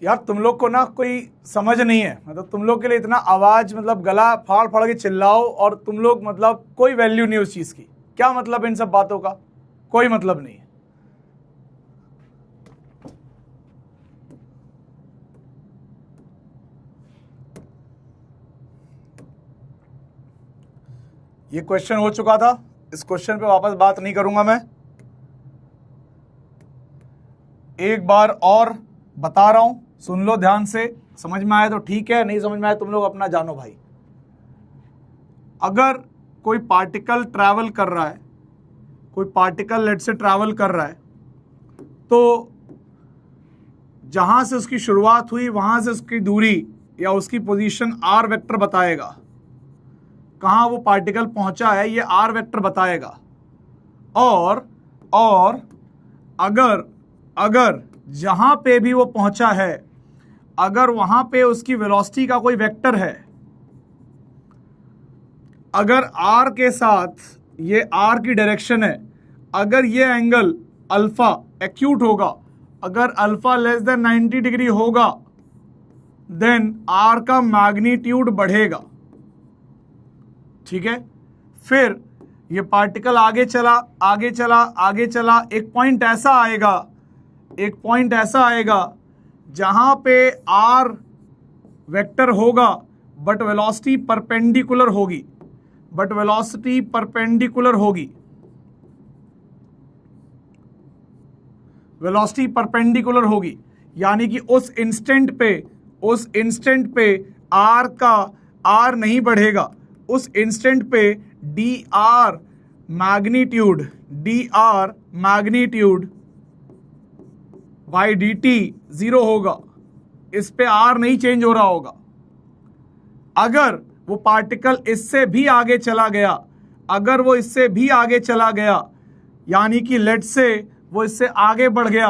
यार तुम लोग को ना कोई समझ नहीं है, मतलब तुम लोग के लिए इतना आवाज, मतलब गला फाड़ फाड़ के चिल्लाओ और तुम लोग मतलब कोई वैल्यू नहीं उस चीज की। क्या मतलब इन सब बातों का? कोई मतलब नहीं है। ये क्वेश्चन हो चुका था, इस क्वेश्चन पे वापस बात नहीं करूंगा मैं। एक बार और बता रहा हूं, सुन लो ध्यान से, समझ में आया तो ठीक है, नहीं समझ में आया तुम लोग अपना जानो भाई। अगर कोई पार्टिकल ट्रैवल कर रहा है, कोई पार्टिकल लेट से ट्रैवल कर रहा है, तो जहां से उसकी शुरुआत हुई वहां से उसकी दूरी या उसकी पोजीशन आर वेक्टर बताएगा। कहां वो पार्टिकल पहुंचा है ये आर वेक्टर बताएगा। और अगर अगर जहां पे भी वो पहुंचा है, अगर वहां पे उसकी वेलोसिटी का कोई वेक्टर है, अगर आर के साथ ये आर की डायरेक्शन है, अगर ये एंगल अल्फा एक्यूट होगा, अगर अल्फा लेस देन 90 डिग्री होगा, देन आर का मैग्नीट्यूड बढ़ेगा। ठीक है, फिर ये पार्टिकल आगे चला आगे चला आगे चला, एक पॉइंट ऐसा आएगा, एक पॉइंट ऐसा आएगा जहां पे आर वेक्टर होगा बट वेलोसिटी परपेंडिकुलर होगी, बट वेलोसिटी परपेंडिकुलर होगी, वेलोसिटी परपेंडिकुलर होगी। यानी कि उस इंस्टेंट पे आर का आर नहीं बढ़ेगा, उस इंस्टेंट पे D R magnitude by D T zero होगा। इस पे आर नहीं चेंज हो रहा होगा। अगर वो पार्टिकल इससे भी आगे चला गया, अगर वो इससे भी आगे चला गया, यानी कि लेट से वो इससे आगे बढ़ गया,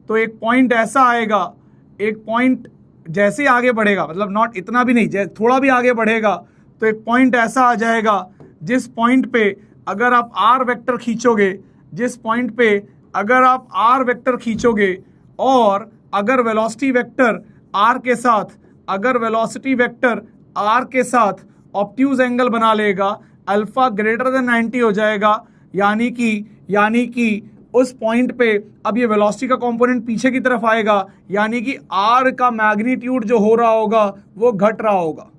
तो एक पॉइंट ऐसा आएगा, एक पॉइंट जैसे आगे बढ़ेगा, मतलब नॉट इतना भी नहीं, थोड़ा भी आगे बढ़ेगा तो एक पॉइंट ऐसा आ जाएगा जिस पॉइंट पे अगर आप आर वेक्टर खींचोगे, जिस पॉइंट पे अगर आप आर वेक्टर खींचोगे और अगर वेलोसिटी वेक्टर आर के साथ, अगर वेलोसिटी वेक्टर आर के साथ ऑब्ट्यूज एंगल बना लेगा, अल्फा ग्रेटर देन 90 हो जाएगा, यानी कि उस पॉइंट पे अब ये वेलोसिटी का कंपोनेंट पीछे की तरफ आएगा, यानी कि आर का मैग्नीट्यूड जो हो रहा होगा वो घट रहा होगा।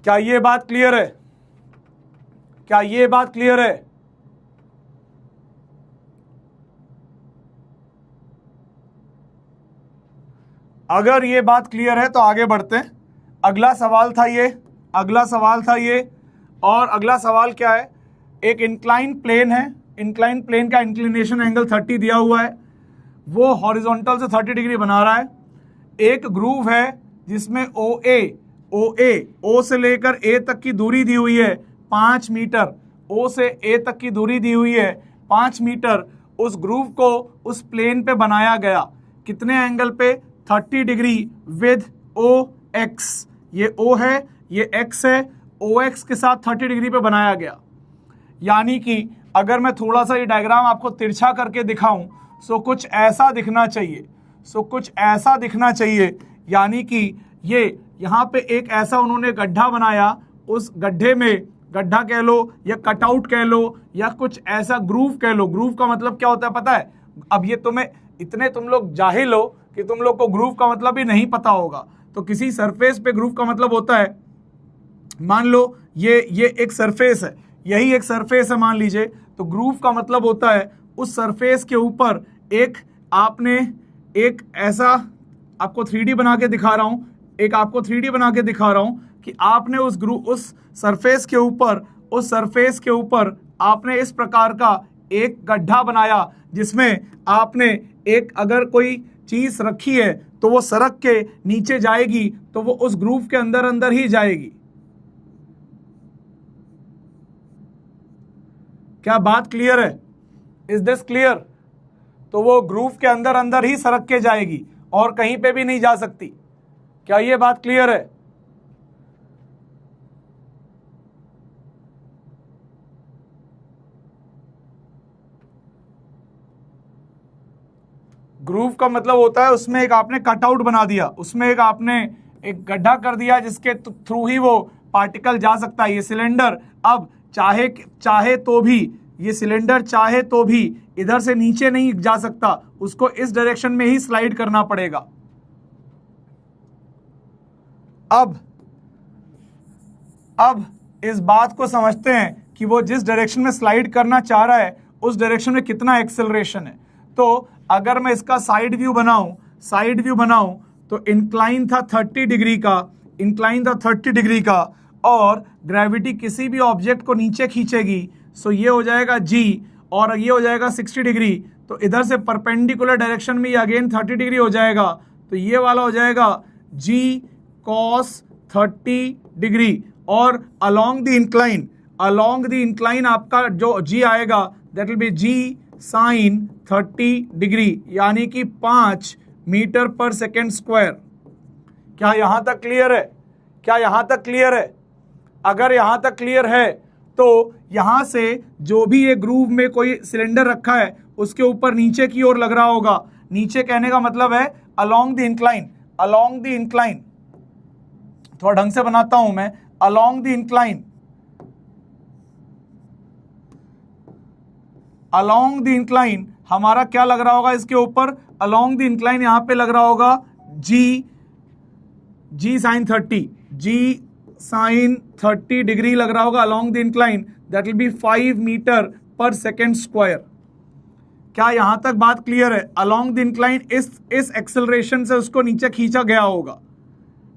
क्या ये बात क्लियर है? क्या ये बात क्लियर है? अगर ये बात क्लियर है तो आगे बढ़ते हैं। अगला सवाल था ये, अगला सवाल था ये, और अगला सवाल क्या है? एक इंक्लाइन प्लेन है, इंक्लाइन प्लेन का इंक्लिनेशन एंगल 30 दिया हुआ है, वो हॉरिजॉन्टल से 30 डिग्री बना रहा है। एक ग्रूव है जिसमें ओ से लेकर ए तक की दूरी दी हुई है 5 मीटर, ओ से ए तक की दूरी दी हुई है 5 मीटर। उस ग्रूव को उस प्लेन पे बनाया गया, कितने एंगल पे? 30 डिग्री विद ओ एक्स। ये ओ है, ये एक्स है, ओ एक्स के साथ 30 डिग्री पे बनाया गया। यानी कि अगर मैं थोड़ा सा ये डायग्राम आपको तिरछा करके दिखाऊं, सो कुछ ऐसा दिखना चाहिए, सो कुछ ऐसा दिखना चाहिए। यानी कि ये यहाँ पे एक ऐसा उन्होंने गड्ढा बनाया, उस गड्ढे में, गड्ढा कह लो या कटआउट कह लो या कुछ ऐसा ग्रूव कह लो। ग्रूव का मतलब क्या होता है पता है? अब ये तुम्हें, इतने तुम लोग जाहिल हो कि तुम लोग को ग्रूव का मतलब भी नहीं पता होगा। तो किसी सरफेस पे ग्रूव का मतलब होता है, मान लो ये एक सरफेस है, यही एक सरफेस है मान लीजिए, तो ग्रूव का मतलब होता है उस सरफेस के ऊपर एक, आपने एक ऐसा, आपको 3D बना के दिखा रहा हूं, एक आपको 3D बना के दिखा रहा हूं कि आपने उस सरफेस के ऊपर, उस सरफेस के ऊपर आपने इस प्रकार का एक गड्ढा बनाया जिसमें आपने एक, अगर कोई चीज रखी है तो वो सरक के नीचे जाएगी तो वो उस ग्रूव के अंदर अंदर ही जाएगी। क्या बात क्लियर है? Is this clear? तो वो ग्रूव के अंदर अंदर ही सरक के जाएगी और कहीं पे भी नहीं जा सकती। क्या ये बात क्लियर है? ग्रूव का मतलब होता है उसमें एक आपने कटआउट बना दिया, उसमें एक आपने एक गड्ढा कर दिया जिसके थ्रू ही वो पार्टिकल जा सकता है। ये सिलेंडर अब चाहे तो भी, ये सिलेंडर चाहे तो भी इधर से नीचे नहीं जा सकता, उसको इस डायरेक्शन में ही स्लाइड करना पड़ेगा। अब इस बात को समझते हैं कि वो जिस डायरेक्शन में स्लाइड करना चाह रहा है उस डायरेक्शन में कितना एक्सेलरेशन है। तो अगर मैं इसका साइड व्यू बनाऊं तो इंक्लाइन था 30 डिग्री का, और ग्रेविटी किसी भी ऑब्जेक्ट को नीचे खींचेगी, सो ये हो जाएगा G और ये हो जाएगा 60 डिग्री। तो इधर से परपेंडिकुलर डायरेक्शन में ये अगेन 30 डिग्री हो जाएगा, तो ये वाला हो जाएगा G cos 30 डिग्री। और अलोंग द इंक्लाइन आपका जो G आएगा that will be G sin 30 degree, यानी कि 5 मीटर पर सेकेंड स्क्वायर। क्या यहां तक क्लियर है? अगर यहां तक क्लियर है तो यहां से जो भी ये ग्रूव में कोई सिलेंडर रखा है उसके ऊपर नीचे की ओर लग रहा होगा। नीचे कहने का मतलब है अलोंग द इंक्लाइन। थोड़ा ढंग से बनाता हूं मैं, अलोंग द इंक्लाइन हमारा क्या लग रहा होगा इसके ऊपर? अलोंग द इंक्लाइन यहां पे लग रहा होगा G sin 30 डिग्री लग रहा होगा along the incline, that will be 5 metre per second square. क्या यहां तक बात क्लियर है? अलोंग द इंक्लाइन इस एक्सेलरेशन से उसको नीचे खींचा गया होगा,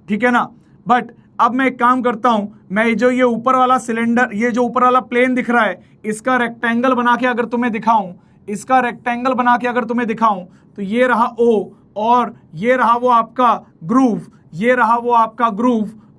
ठीक है ना। बट अब मैं एक काम करता हूं, मैं जो ये ऊपर वाला सिलेंडर, ये जो ऊपर वाला प्लेन दिख रहा है, इसका रेक्टेंगल बना के अगर तुम्हें दिखाऊं, तो ये रहा O और ये रहा वो आपका ग्रूव,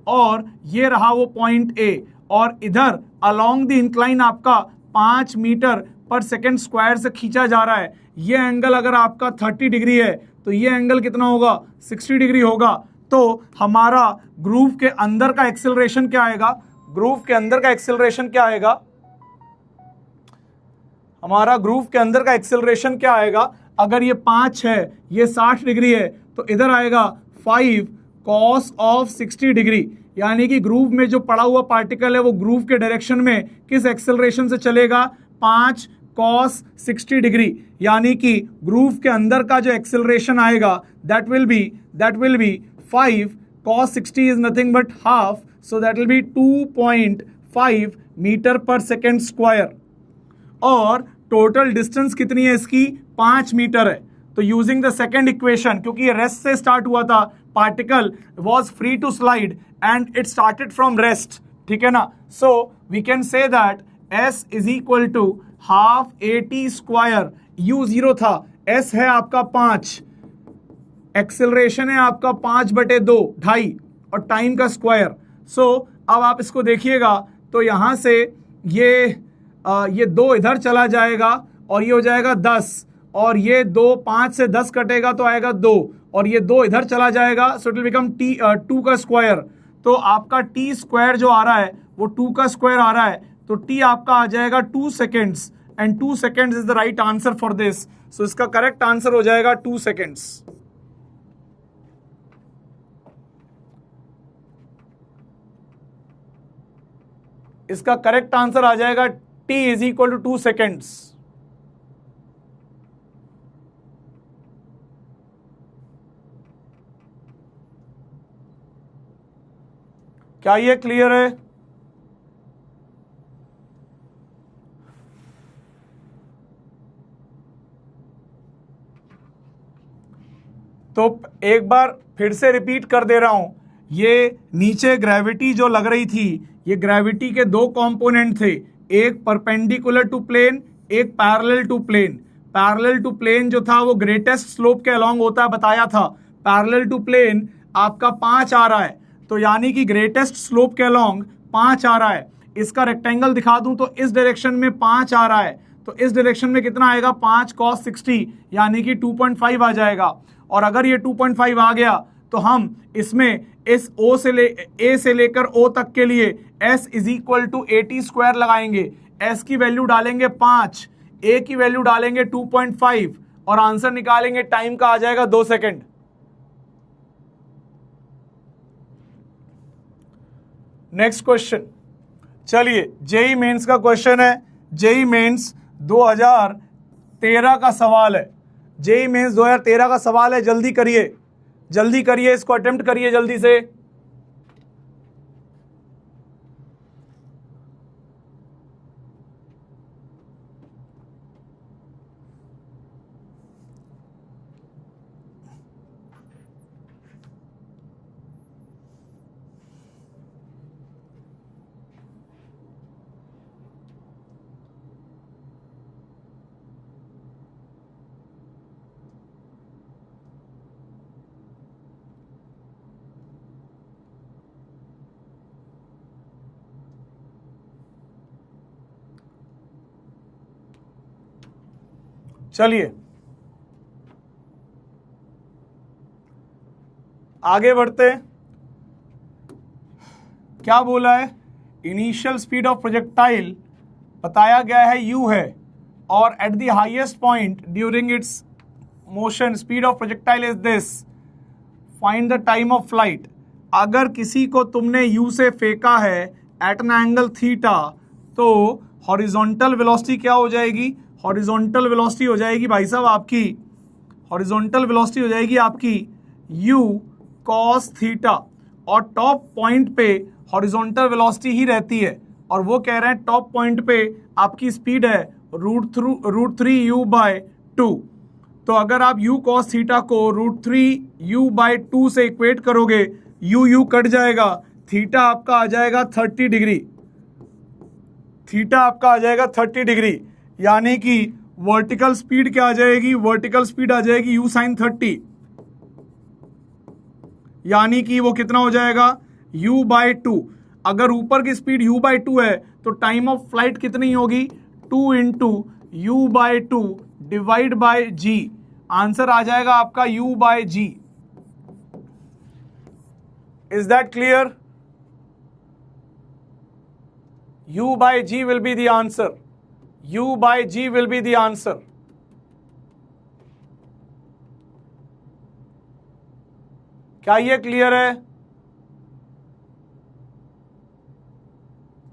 और ये रहा वो पॉइंट A, और इधर अलोंग द इंक्लाइन आपका 5 मीटर पर सेकेंड स्क्वायर से खींचा जा रहा है। ये एंगल अगर आपका 30 डिग्री है तो ये एंगल कितना होगा? 60 डिग्री होगा। तो हमारा ग्रूव के अंदर का एक्सेलरेशन क्या आएगा? हमारा ग्रूव के अंदर का एक्सेलरेशन क्या आएगा? अगर ये 5 है, ये 60 डिग्री है, तो इधर आएगा 5 cos ऑफ 60 डिग्री, यानी कि ग्रूव में जो पड़ा हुआ पार्टिकल है वो ग्रूव के डायरेक्शन में किस एक्सेलरेशन से चलेगा? 5 cos 60 डिग्री, यानी कि ग्रूव के अंदर का जो एक्सेलरेशन आएगा that will be 5 cos 60 is nothing but half, so that will be 2.5 metre per second square. और टोटल डिस्टेंस कितनी है इसकी? 5 मीटर है। तो यूजिंग द सेकेंड इक्वेशन, क्योंकि ये रेस्ट से स्टार्ट हुआ था, particle was free to slide and it started from rest, ठीक है ना। So we can say that S is equal to half AT square. U 0 था, S है आपका 5, एक्सेलरेशन है आपका 5/2 2.5 और टाइम का स्क्वायर। सो अब आप इसको देखिएगा तो यहां से ये 2 इधर चला जाएगा और ये हो जाएगा 10, और ये 2 5 से 10 कटेगा तो आएगा 2, और ये 2 इधर चला जाएगा, सो इट विल बिकम 2 का स्क्वायर। तो आपका T स्क्वायर जो आ रहा है वो 2 का स्क्वायर आ रहा है, तो T आपका आ जाएगा 2 seconds, and 2 seconds is the right answer for this. So इसका करेक्ट आंसर हो जाएगा 2 सेकेंड्स। इसका करेक्ट आंसर आ जाएगा T is equal to 2 seconds. क्या ये क्लियर है? तो एक बार फिर से रिपीट कर दे रहा हूं, ये नीचे ग्रेविटी जो लग रही थी, ये ग्रेविटी के 2 कंपोनेंट थे, एक परपेंडिकुलर टू प्लेन, एक parallel to plane. Parallel to plane जो था वो ग्रेटेस्ट स्लोप के अलोंग होता है, बताया था। पैरेलल टू प्लेन आपका 5 आ रहा है, तो यानी कि ग्रेटेस्ट स्लोप के अलोंग 5 आ रहा है। इसका रेक्टेंगल दिखा दूं तो इस डायरेक्शन में 5 आ रहा है, तो इस डायरेक्शन में कितना आएगा? 5 cos 60, यानी कि 2.5 आ जाएगा। और अगर ये 2.5 आ गया तो हम इसमें इस A से लेकर O तक के लिए S is equal to AT square लगाएंगे। S की वैल्यू डालेंगे 5, A की वैल्यू डालेंगे 2.5, और आंसर निकालेंगे, टाइम का आ जाएगा 2 सेकेंड। नेक्स्ट क्वेश्चन, चलिए जेई मेंस का क्वेश्चन है। जेई मेंस 2013 का सवाल है। जेई मेंस 2013 का सवाल है, जल्दी करिए, जल्दी करिए, इसको अटेम्प्ट करिए जल्दी से। चलिए आगे बढ़ते हैं। क्या बोला है? इनिशियल स्पीड ऑफ प्रोजेक्टाइल बताया गया है u है, और at the highest point during its motion speed of projectile is this, find the time of flight. अगर किसी को तुमने u से फेंका है एट एन एंगल थीटा, तो हॉरिजॉन्टल वेलोसिटी क्या हो जाएगी? हॉरिजॉन्टल वेलोसिटी हो जाएगी भाई साहब आपकी, हॉरिजॉन्टल वेलोसिटी हो जाएगी आपकी u cos थीटा, और टॉप पॉइंट पे हॉरिजॉन्टल वेलोसिटी ही रहती है, और वो कह रहे हैं टॉप पॉइंट पे आपकी स्पीड है √3u/2। तो अगर आप u cos थीटा को √3u/2 से इक्वेट करोगे, u कट जाएगा, थीटा आपका आ जाएगा 30 डिग्री, थीटा आपका आ जाएगा 30 डिग्री, यानी कि वर्टिकल स्पीड क्या आ जाएगी? वर्टिकल स्पीड आ जाएगी u sin 30, यानी कि वो कितना हो जाएगा? u/2। अगर ऊपर की स्पीड u/2 है तो टाइम ऑफ फ्लाइट कितनी होगी? 2 × u/2 divide by g। Answer आ जाएगा आपका u/g। Is that clear? u/g will be the answer. u/g will be the answer. क्या ये क्लियर है?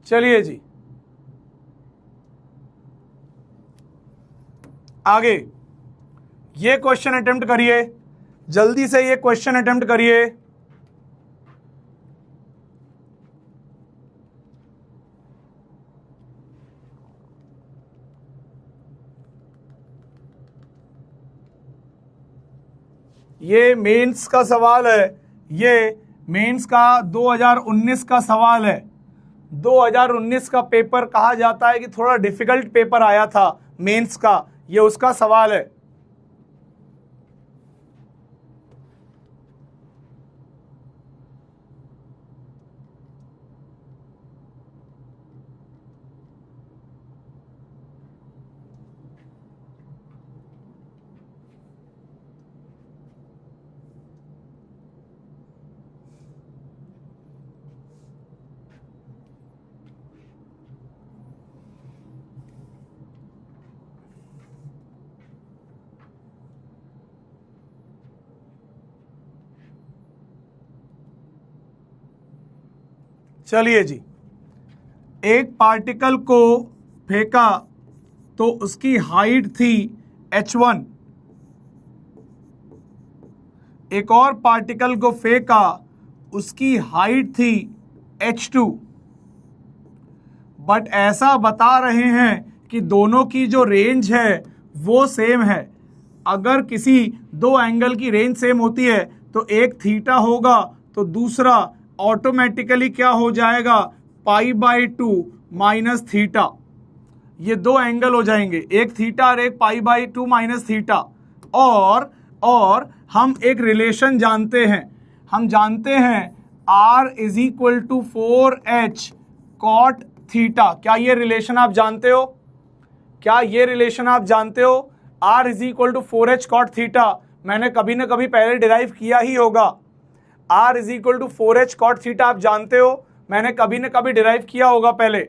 चलिए जी आगे, ये क्वेश्चन अटेम्प्ट करिए, जल्दी से ये क्वेश्चन अटेम्प्ट करिए। ये मेंस का सवाल है, ये मेंस का 2019 का सवाल है। 2019 का पेपर कहा जाता है कि थोड़ा डिफिकल्ट पेपर आया था मेंस का, ये उसका सवाल है। चलिए जी, एक पार्टिकल को फेंका तो उसकी हाइट थी h1, एक और पार्टिकल को फेंका उसकी हाइट थी h2, बट ऐसा बता रहे हैं कि दोनों की जो रेंज है वो सेम है। अगर किसी दो एंगल की रेंज सेम होती है तो एक थीटा होगा तो दूसरा ऑटोमेटिकली क्या हो जाएगा? π/2 माइनस थीटा। ये दो एंगल हो जाएंगे, एक थीटा और एक π/2 माइनस थीटा। और हम एक रिलेशन जानते हैं, हम जानते हैं R = 4h cot थीटा। क्या ये रिलेशन आप जानते हो? क्या ये रिलेशन आप जानते हो? R = 4h cot थीटा मैंने कभी ना कभी पहले डिराइव किया ही होगा। R = 4h cot थीटा आप जानते हो, मैंने कभी ना कभी डिराइव किया होगा पहले।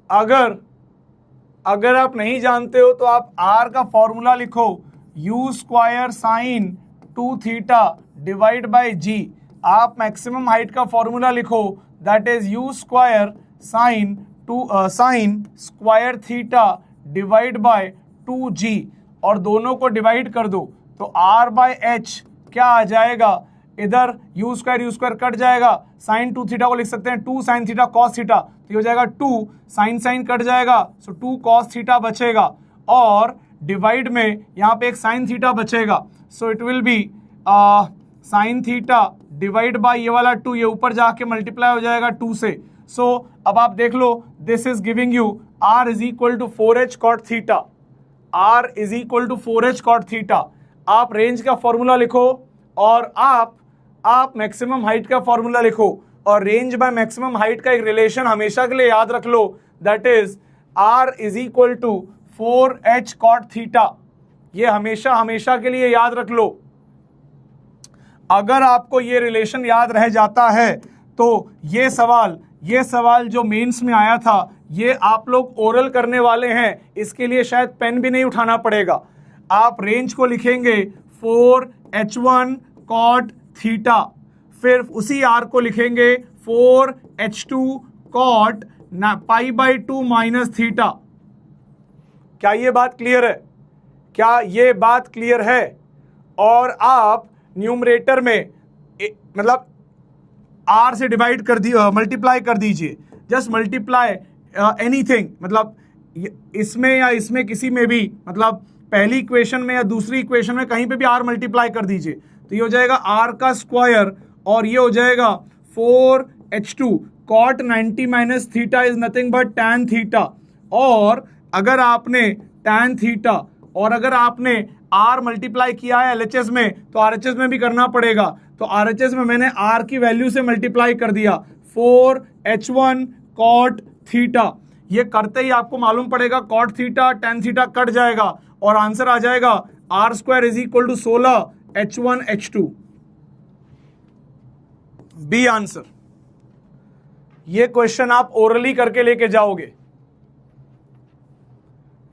अगर आप नहीं जानते हो तो आप r का फॉर्मूला लिखो, u square sine 2 theta divide by g। आप मैक्सिमम हाइट का फॉर्मूला लिखो, that is u square sine square theta divide bye 2g, और दोनों को डिवाइड कर दो तो r बाय h क्या आ जाएगा, इधर u स्क्वायर कट जाएगा, साइन 2 थीटा को लिख सकते हैं 2 साइन थीटा कॉस थीटा, तो ये हो जाएगा 2 साइन कट जाएगा, सो 2 कॉस थीटा बचेगा, और डिवाइड में यहाँ पे एक साइन थीटा बचेगा, so it will be sign theta divide bye ये वाला 2, ये ऊपर जाके मल्टीप्लाई हो जाएगा 2 से। सो अब आप देख लो, this is giving you r is equal to 4h cot theta, r is equal to 4h cot theta. आप रेंज का फॉर्मूला लिखो और आप मैक्सिमम हाइट का फॉर्मूला लिखो, और रेंज बाय मैक्सिमम हाइट का एक रिलेशन हमेशा के लिए याद रख लो, that is r is equal to 4h cot theta. ये हमेशा के लिए याद रख लो। अगर आपको ये रिलेशन याद रह जाता है तो ये सवाल जो मेंस में आया था, ये आप लोग ओरल करने वाले हैं, इसके लिए शायद पेन भी नहीं उठाना पड़ेगा। आप रेंज को लिखेंगे 4h1 कॉट थीटा, फिर उसी r को लिखेंगे 4h2 cot pi by 2 minus theta. क्या ये बात क्लियर है? और आप न्यूमरेटर में मतलब r से डिवाइड कर दिए, मल्टीप्लाई कर दीजिए, जस्ट मल्टीप्लाई एनीथिंग, मतलब इसमें या इसमें किसी में भी, मतलब पहली इक्वेशन में या दूसरी इक्वेशन में कहीं पे भी r मल्टीप्लाई कर दीजिए, तो ये हो जाएगा r का स्क्वायर, और ये हो जाएगा 4h2 cot 90 minus theta is nothing but tan theta. और अगर आपने tan थीटा और अगर आपने r मल्टीप्लाई किया है LHS में, तो RHS में भी करना पड़ेगा, तो RHS में मैंने r की वैल्यू से मल्टीप्लाई कर दिया 4h1 कॉट थीटा। ये करते ही आपको मालूम पड़ेगा cot theta tan theta cut जाएगा, और आंसर आ जाएगा r square is equal to 16 h1 h2, B answer. ये क्वेश्चन आप ओरली करके लेके जाओगे,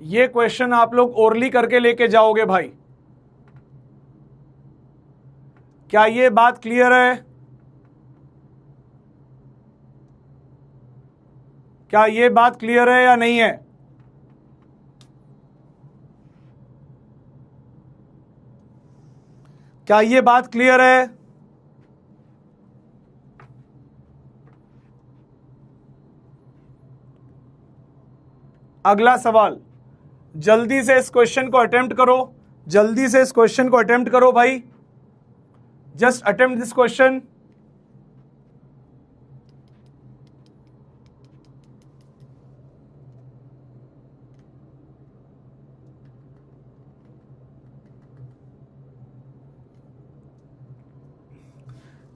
ये क्वेश्चन आप लोग ओरली करके लेके जाओगे भाई। क्या ये बात क्लियर है? क्या ये बात क्लियर है या नहीं है? क्या ये बात क्लियर है? अगला सवाल, जल्दी से इस क्वेश्चन को अटेम्प्ट करो, भाई, जस्ट अटेम्प्ट दिस क्वेश्चन।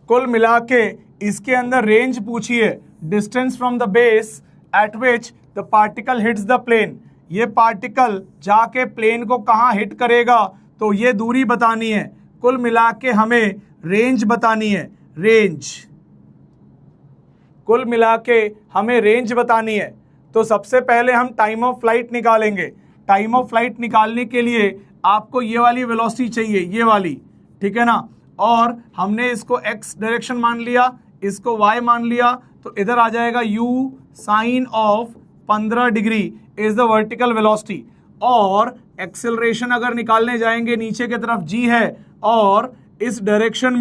कुल मिला के इसके अंदर रेंज पूछिए, distance from the base at which the particle hits the plane. ये पार्टिकल जाके प्लेन को कहाँ हिट करेगा, तो ये दूरी बतानी है। कुल मिला के हमें रेंज बतानी है, कुल मिला के हमें रेंज बतानी है। तो सबसे पहले हम टाइम ऑफ फ्लाइट निकालेंगे। टाइम ऑफ फ्लाइट निकालने के लिए आपको ये वाली वेलोसिटी चाहिए, ये वाली, ठीक है ना। और हमने इसको x डायरेक्शन मान लिया, इसको y मान लिया, तो इधर आ जाएगा u sine of 15 degree is the vertical velocity. और एक्सेलरेशन अगर निकालने जाएंगे, नीचे की तरफ g है, और इस डायरेक्शन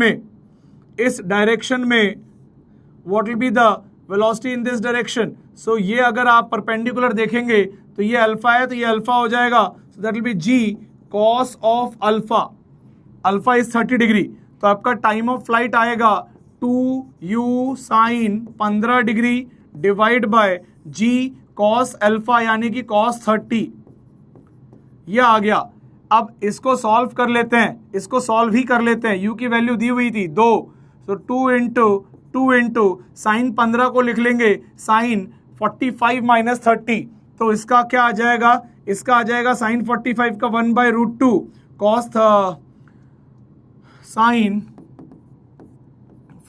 में what will be the velocity in this direction. So ये अगर आप परपेंडिकुलर देखेंगे तो ये अल्फा है, तो ये अल्फा हो जाएगा, so that will be g cos of alpha is 30 degree. तो आपका टाइम ऑफ फ्लाइट आएगा 2u sine 15 degree divide by g cos alpha यानी कि cos 30। ये आ गया। अब इसको सॉल्व कर लेते हैं, इसको सॉल्व ही कर लेते हैं। u की वैल्यू दी हुई थी 2, तो 2 इंटू साइन 15 को लिख लेंगे साइन 45 माइनस 30, तो इसका क्या आ जाएगा, इसका आ जाएगा साइन 45 का 1/√2 cos sine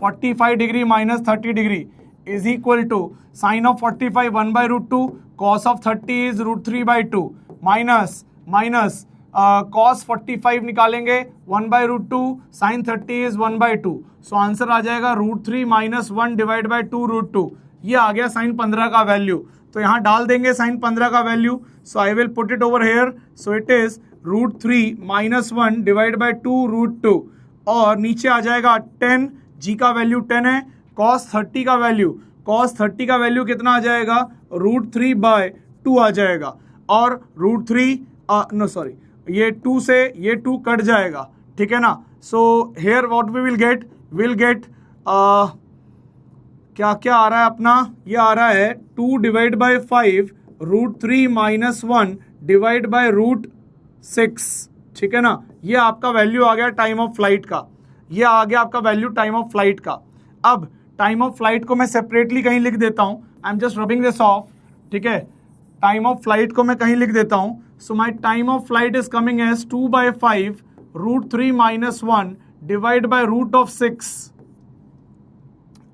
45 degree minus 30 degree is equal to sine of 45 1/√2, cos of 30 is √3/2 minus cos 45 निकालेंगे 1/√2, साइन 30 इज 1/2, सो आंसर आ जाएगा √3 - 1 डिवाइड बाई 2√2। ये आ गया साइन 15 का वैल्यू, तो यहाँ डाल देंगे साइन 15 का value, so I will put it over here, so it is √3 - 1 divide by 2√2, और नीचे आ जाएगा 10, जी का वैल्यू 10 है, cos 30 का वैल्यू कितना आ जाएगा, √3/2 आ जाएगा, और √3 ये 2 से ये 2 कट जाएगा, ठीक है ना। So here what we will get क्या क्या आ रहा है अपना, ये आ रहा है 2 डिवाइड बाई 5 √3 - 1 डिवाइड बाई √6, ठीक है ना। ये आपका वैल्यू आ गया टाइम ऑफ फ्लाइट का, ये आ गया आपका वैल्यू टाइम ऑफ फ्लाइट का। अब टाइम ऑफ फ्लाइट को मैं सेपरेटली कहीं लिख देता हूं, I am just rubbing this of, ठीक है। टाइम ऑफ फ्लाइट को मैं कहीं लिख देता हूं, so my time of flight is coming as 2/5 √3 - 1 divide by √6।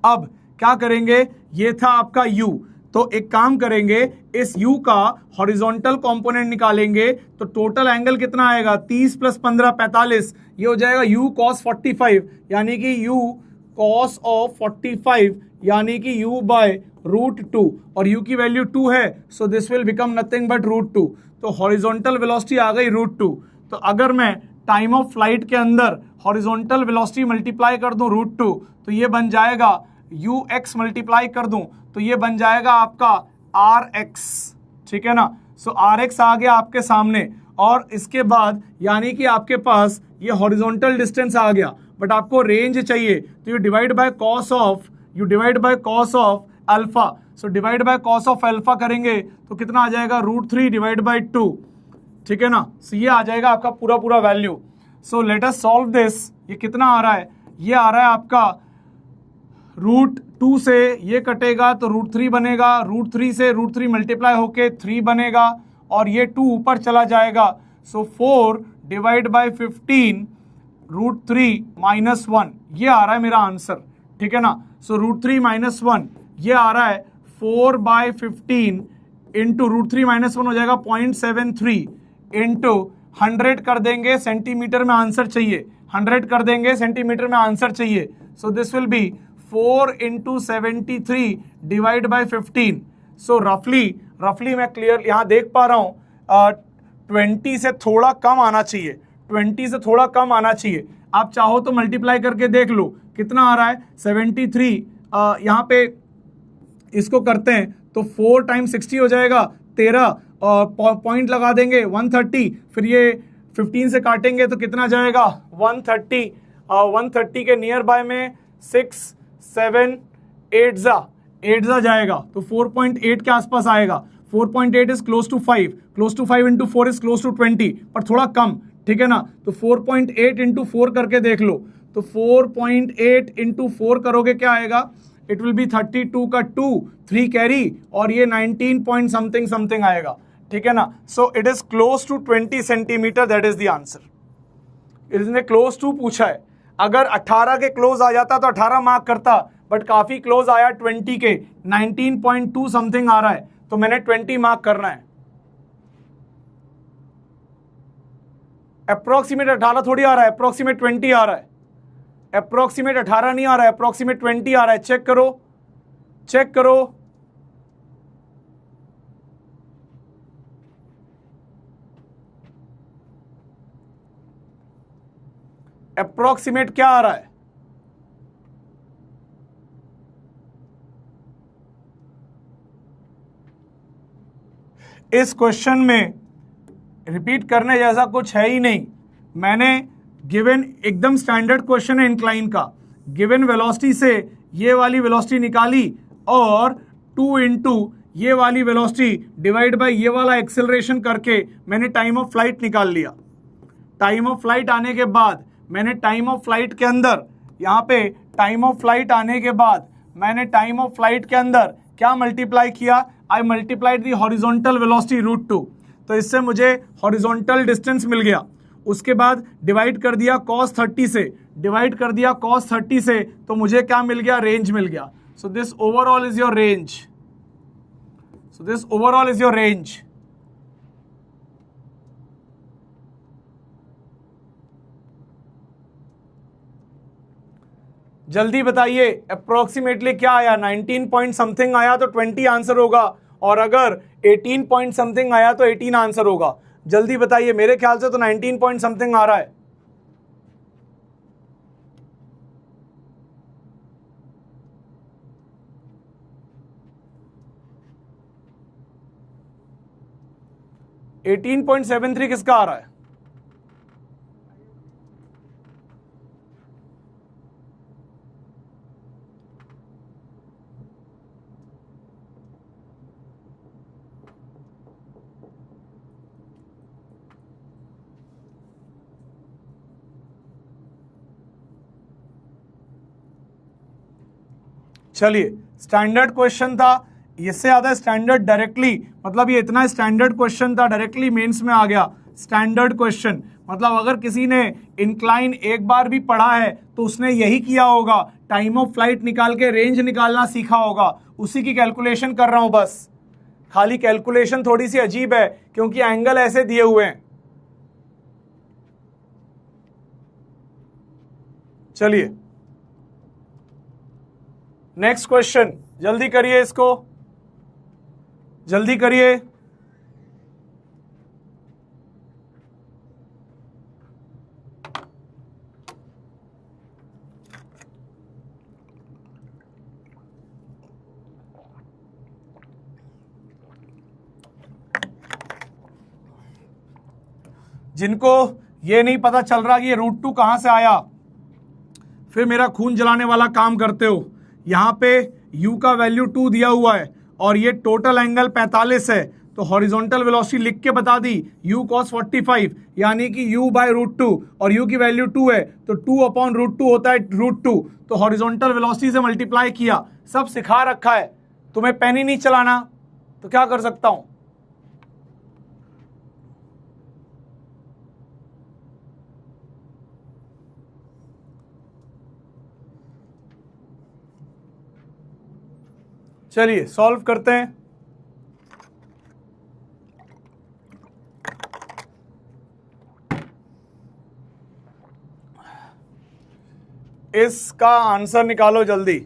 अब क्या करेंगे, ये था आपका u, तो एक काम करेंगे, इस u का हॉरिजॉन्टल कंपोनेंट निकालेंगे, तो टोटल एंगल कितना आएगा, 30 + 15 45, ये हो जाएगा u cos 45, यानी कि u cos ऑफ 45 यानी कि u/√2, और u की वैल्यू 2 है, so this will become nothing but √2, तो हॉरिजॉन्टल वेलोसिटी आ गई √2। तो अगर मैं टाइम ऑफ फ्लाइट के अंदर हॉरिजॉन्टल वेलोसिटी मल्टीप्लाई कर दूं √2, तो ये बन जाएगा ux मल्टीप्लाई कर दूं तो ये बन जाएगा आपका rx, ठीक है ना। सो rx आ गया आपके सामने, और इसके बाद यानी कि आपके पास ये हॉरिजॉन्टल डिस्टेंस आ गया, बट आपको रेंज चाहिए, तो you divide by cos of alpha, so divide by cos of alpha करेंगे तो कितना आ जाएगा, √3 डिवाइड बाई 2, ठीक है ना। सो ये आ जाएगा आपका पूरा value. So let us solve this. ये कितना आ रहा है, ये आ रहा है आपका √2 से ये कटेगा तो √3 बनेगा, √3 से √3 मल्टीप्लाई होके 3 बनेगा, और ये 2 ऊपर चला जाएगा, सो 4 डिवाइड बाई 15 √3 - 1, ये आ रहा है मेरा आंसर, ठीक है ना। सो √3 - 1 ये आ रहा है 4/15 इंटू √3 - 1 हो जाएगा 0.73 इंटू 100 कर देंगे, सेंटीमीटर में आंसर चाहिए, 100 कर देंगे सेंटीमीटर में आंसर चाहिए, so this will be 4 × 73 divide by 15। सो रफली मैं क्लियर यहाँ देख पा रहा हूँ 20 से थोड़ा कम आना चाहिए, 20 से थोड़ा कम आना चाहिए। आप चाहो तो मल्टीप्लाई करके देख लो कितना आ रहा है, 73 यहाँ पे इसको करते हैं तो 4 × 60 हो जाएगा 13, पॉइंट लगा देंगे 130, फिर ये 15 से काटेंगे तो कितना जाएगा 130, 130 के नियर बाय में 6 7 8 जाएगा, तो 4.8 के आसपास आएगा। 4.8 is close to 5, close to 5 into 4 is close to 20, पर थोड़ा कम, ठीक है ना। तो 4.8 इंटू 4 करके देख लो, तो 4.8 इंटू 4 करोगे क्या आएगा, इट विल बी 32 का 2, 3 कैरी, और ये 19 पॉइंट समथिंग आएगा, ठीक है ना। So it is close to 20 centimetre, that is the answer. इसने क्लोज टू पूछा है, अगर 18 के क्लोज आ जाता तो 18 मार्क करता, बट काफी क्लोज आया 20 के, 19.2 समथिंग आ रहा है, तो मैंने 20 मार्क करना है। अप्रोक्सीमेट 18 थोड़ी आ रहा है, अप्रोक्सीमेट 20 आ रहा है, अप्रोक्सीमेट 18 नहीं आ रहा है, अप्रोक्सीमेट 20 आ रहा है। चेक करो अप्रोक्सीमेट क्या आ रहा है, इस क्वेश्चन में रिपीट करने जैसा कुछ है ही नहीं। मैंने गिवन एकदम स्टैंडर्ड क्वेश्चन है इंक्लाइन का, गिवन वेलोसिटी से ये वाली वेलोसिटी निकाली और 2 इंटू ये वाली वेलोसिटी डिवाइड बाय ये वाला एक्सेलरेशन करके मैंने टाइम ऑफ फ्लाइट निकाल लिया। टाइम ऑफ फ्लाइट आने के बाद मैंने टाइम ऑफ फ्लाइट के अंदर यहाँ पे टाइम ऑफ फ्लाइट आने के बाद मैंने टाइम ऑफ फ्लाइट के अंदर क्या मल्टीप्लाई किया, आई मल्टीप्लाइड दी हॉरिजॉन्टल वेलोसिटी √2, तो इससे मुझे हॉरिजॉन्टल डिस्टेंस मिल गया। उसके बाद डिवाइड कर दिया cos 30 से, डिवाइड कर दिया cos 30 से, तो मुझे क्या मिल गया, रेंज मिल गया। So this overall is your range. So this overall is your range. जल्दी बताइए अप्रोक्सीमेटली क्या आया, 19 पॉइंट समथिंग आया तो 20 आंसर होगा, और अगर 18 पॉइंट समथिंग आया तो 18 आंसर होगा। जल्दी बताइए, मेरे ख्याल से तो 19 पॉइंट समथिंग आ रहा है। $18.73 किसका आ रहा है? चलिए, स्टैंडर्ड क्वेश्चन था, इससे ज्यादा स्टैंडर्ड डायरेक्टली, मतलब ये इतना स्टैंडर्ड क्वेश्चन था डायरेक्टली मेंस में आ गया। स्टैंडर्ड क्वेश्चन मतलब अगर किसी ने इंक्लाइन एक बार भी पढ़ा है तो उसने यही किया होगा, टाइम ऑफ फ्लाइट निकाल के रेंज निकालना सीखा होगा, उसी की कैलकुलेशन कर रहा हूं बस। खाली कैलकुलेशन थोड़ी सी अजीब है क्योंकि एंगल ऐसे दिए हुए हैं। चलिए नेक्स्ट क्वेश्चन, जल्दी करिए, इसको जल्दी करिए। जिनको ये नहीं पता चल रहा कि ये √2 कहां से आया, फिर मेरा खून जलाने वाला काम करते हो। यहां पे u का वैल्यू 2 दिया हुआ है और ये टोटल एंगल 45 है, तो हॉरिजॉन्टल वेलोसिटी लिख के बता दी u cos 45, यानी कि u बाय √2, और u की वैल्यू 2 है तो 2/√2 होता है √2, तो हॉरिजॉन्टल वेलोसिटी से मल्टीप्लाई किया। सब सिखा रखा है, तुम्हें पेन ही नहीं चलाना तो क्या कर सकता हूं। चलिए सॉल्व करते हैं। इसका आंसर निकालो जल्दी।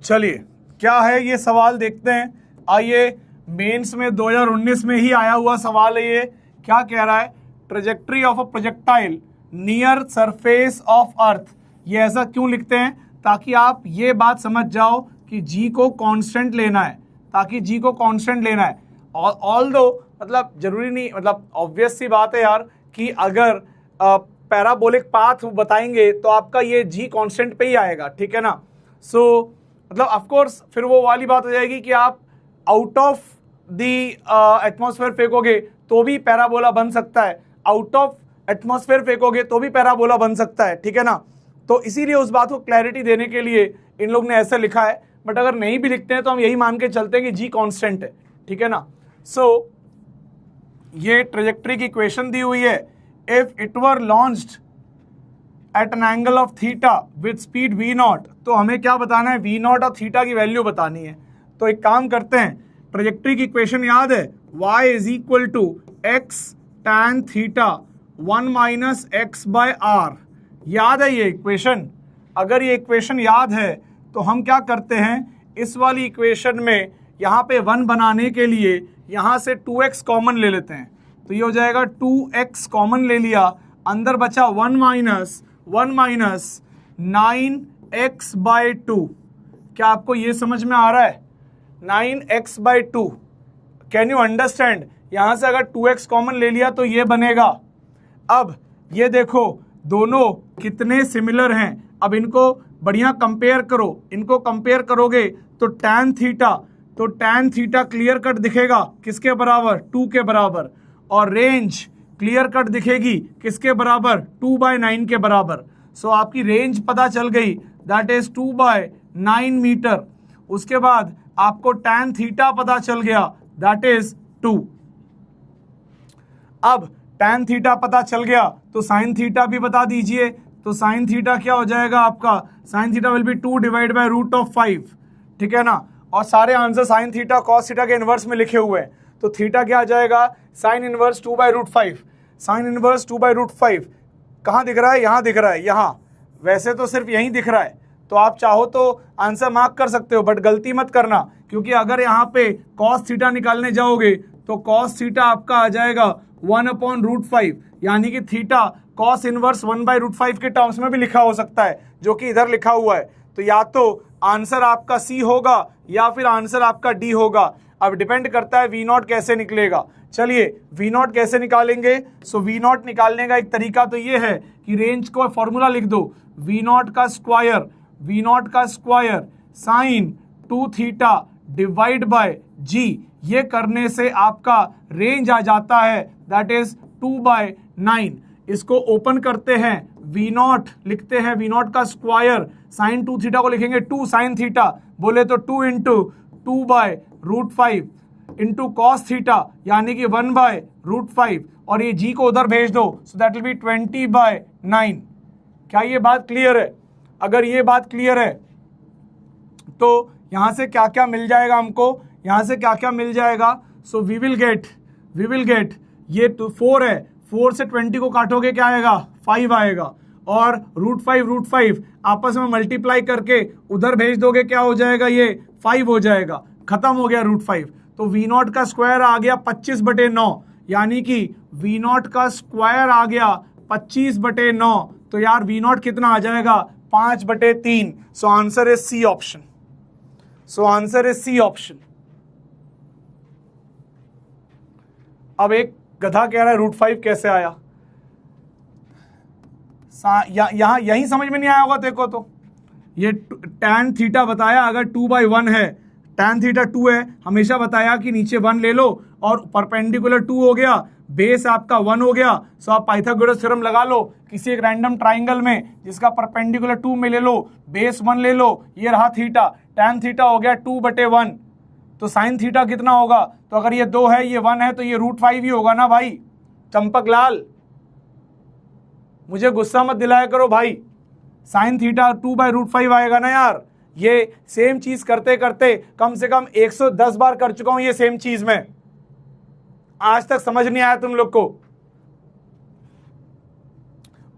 चलिए क्या है ये सवाल देखते हैं। आइए, मेंस में 2019 में ही आया हुआ सवाल है ये। क्या कह रहा है, trajectory of a projectile near surface of earth. ये ऐसा क्यों लिखते हैं, ताकि आप ये बात समझ जाओ कि जी को कांस्टेंट लेना है, ताकि जी को कांस्टेंट लेना है। ऑल दो मतलब जरूरी नहीं, मतलब ऑब्वियस सी बात है यार कि अगर पैराबोलिक पाथ बताएंगे तो आपका ये जी कांस्टेंट पे ही आएगा, ठीक है ना। सो मतलब ऑफ कोर्स फिर वो वाली बात हो जाएगी कि आप आउट ऑफ द एटमॉस्फेयर फेंकोगे तो भी पैराबोला बन सकता है, आउट ऑफ एटमॉस्फेयर फेंकोगे तो भी पैराबोला बन सकता है, ठीक है ना। तो इसीलिए उस बात को क्लैरिटी देने के लिए इन लोग ने ऐसा लिखा है, बट अगर नहीं भी लिखते हैं तो हम यही मान के चलते हैं कि जी कांस्टेंट है, ठीक है ना। सो ये ट्रेजेक्ट्री की इक्वेशन दी हुई है। If it were launched at an angle of theta with speed v0, तो हमें क्या बताना है, v0 और थीटा की वैल्यू बतानी है। तो एक काम करते हैं, ट्रेजेक्ट्री की इक्वेशन याद है, y is equal to x tan theta 1 minus x by r। याद है ये इक्वेशन? अगर ये इक्वेशन याद है तो हम क्या करते हैं, इस वाली इक्वेशन में यहाँ पे 1 बनाने के लिए यहाँ से 2x कॉमन ले लेते हैं, तो ये हो जाएगा 2x कॉमन ले लिया, अंदर बचा 1 माइनस 9x/2। क्या आपको ये समझ में आ रहा है? 9x/2, can you understand? यहां से अगर 2x कॉमन ले लिया तो ये बनेगा। अब ये देखो दोनों कितने सिमिलर हैं, अब इनको बढ़िया कंपेयर करो। इनको कंपेयर करोगे तो tan थीटा क्लियर कट दिखेगा किसके बराबर? 2 के बराबर। और रेंज क्लियर कट दिखेगी किसके बराबर? 2/9 के बराबर। सो आपकी रेंज पता चल गई, दैट इज 2/9 मीटर। उसके बाद आपको tan थीटा पता चल गया, दैट इज 2। अब tan थीटा पता चल गया तो sin थीटा भी बता दीजिए। तो sin थीटा क्या हो जाएगा आपका? sin थीटा विल बी 2/√5, ठीक है ना। और सारे answer sin theta cos theta के इनवर्स में लिखे हुए हैं। तो थीटा क्या आ जाएगा? sin inverse 2/√5। sin इनवर्स 2/√5 कहाँ दिख रहा है? यहाँ दिख रहा है, यहाँ। वैसे तो सिर्फ यहीं दिख रहा है, तो आप चाहो तो आंसर मार्क कर सकते हो, बट गलती मत करना, क्योंकि अगर यहाँ पे cos थीटा निकालने जाओगे तो cos थीटा आपका आ जाएगा 1/√5, यानी कि थीटा cos इनवर्स 1/√5 के टर्म्स में भी लिखा हो सकता है, जो कि इधर लिखा हुआ है। तो या तो आंसर आपका सी होगा या फिर आंसर आपका डी होगा। अब डिपेंड करता है V0 कैसे निकलेगा। चलिए V0 कैसे निकालेंगे? सो V0 निकालने का एक तरीका तो ये है कि रेंज को फॉर्मूला लिख दो, V0 का square sine 2 theta divide by g. ये करने से आपका रेंज आ जाता है, दैट इज 2/9। इसको ओपन करते हैं, V0 लिखते हैं, V0 का स्क्वायर साइन 2 थीटा को लिखेंगे 2 साइन थीटा, बोले तो 2 इंटू 2/√5 इंटू कॉस थीटा, यानी कि 1/√5, और ये जी को उधर भेज दो, सो दैट विल बी 20/9। क्या ये बात क्लियर है? अगर ये बात क्लियर है तो यहां से क्या क्या मिल जाएगा हमको? यहां से क्या क्या मिल जाएगा? सो वी विल गेट ये 4 है, 4 से 20 को काटोगे क्या आएगा? 5 आएगा। और √5 आपस में मल्टीप्लाई करके उधर भेज दोगे, क्या हो जाएगा? ये 5 हो जाएगा। खत्म हो गया √5। तो V0 का स्क्वायर आ गया 25/9, यानी कि V0 का स्क्वायर आ गया 25/9। तो यार V0 कितना आ जाएगा? 5/3। So answer is C option. अब एक गधा कह रहा है √5 कैसे आया? यहां यही समझ में नहीं आया होगा तेरे को। तो ये tan थीटा बताया अगर 2/1 है, tan थीटा 2 है, हमेशा बताया कि नीचे 1 ले लो और परपेंडिकुलर 2 हो गया, बेस आपका 1 हो गया। सो आप पाइथागोरस थ्योरम लगा लो किसी एक रैंडम ट्राइंगल में जिसका परपेंडिकुलर 2 में ले लो, बेस 1 ले लो, ये रहा थीटा, tan थीटा हो गया 2/1। तो साइन थीटा कितना होगा? तो अगर ये 2 है, ये 1 है, तो ये √5 ही होगा ना भाई। चंपक लाल, मुझे गुस्सा मत दिलाया करो भाई। साइन थीटा 2/√5 आएगा ना यार। ये सेम चीज करते करते कम से कम 110 बार कर चुका हूं ये सेम चीज में, आज तक समझ नहीं आया तुम लोग को।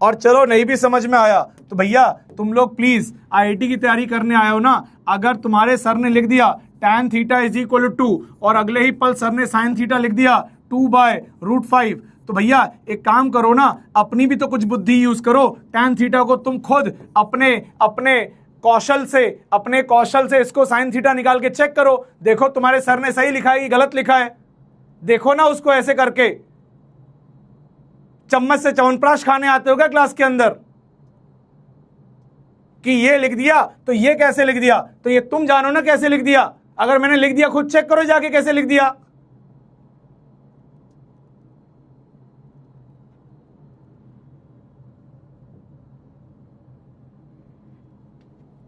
और चलो नहीं भी समझ में आया तो भैया तुम लोग प्लीज IIT की तैयारी करने आए हो ना, अगर तुम्हारे सर ने लिख दिया tan theta is equal to 2 और अगले ही पल सर ने साइन थीटा लिख दिया 2/√5, तो भैया एक काम करो ना, अपनी भी तो कुछ बुद्धि यूज करो। tan थीटा को तुम खुद अपने कौशल से इसको साइन थीटा निकाल के चेक करो, देखो तुम्हारे सर ने सही लिखा है कि गलत लिखा है। देखो ना उसको ऐसे करके। चम्मच से च्यवनप्राश खाने आते हो क्या क्लास के अंदर? कि ये लिख दिया तो ये कैसे लिख दिया? तो ये तुम जानो ना कैसे लिख दिया। अगर मैंने लिख दिया खुद चेक करो जाके कैसे लिख दिया।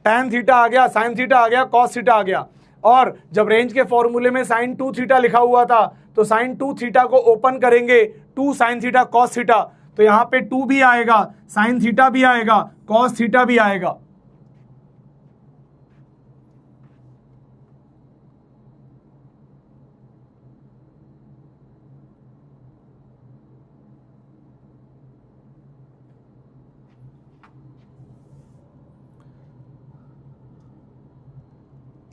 tan थीटा आ गया, साइन थीटा आ गया, कॉस थीटा आ गया। और जब रेंज के फॉर्मूले में साइन 2 थीटा लिखा हुआ था तो साइन 2 थीटा को ओपन करेंगे 2 साइन थीटा कॉस थीटा, तो यहां पे 2 भी आएगा, साइन थीटा भी आएगा, कॉस थीटा भी आएगा।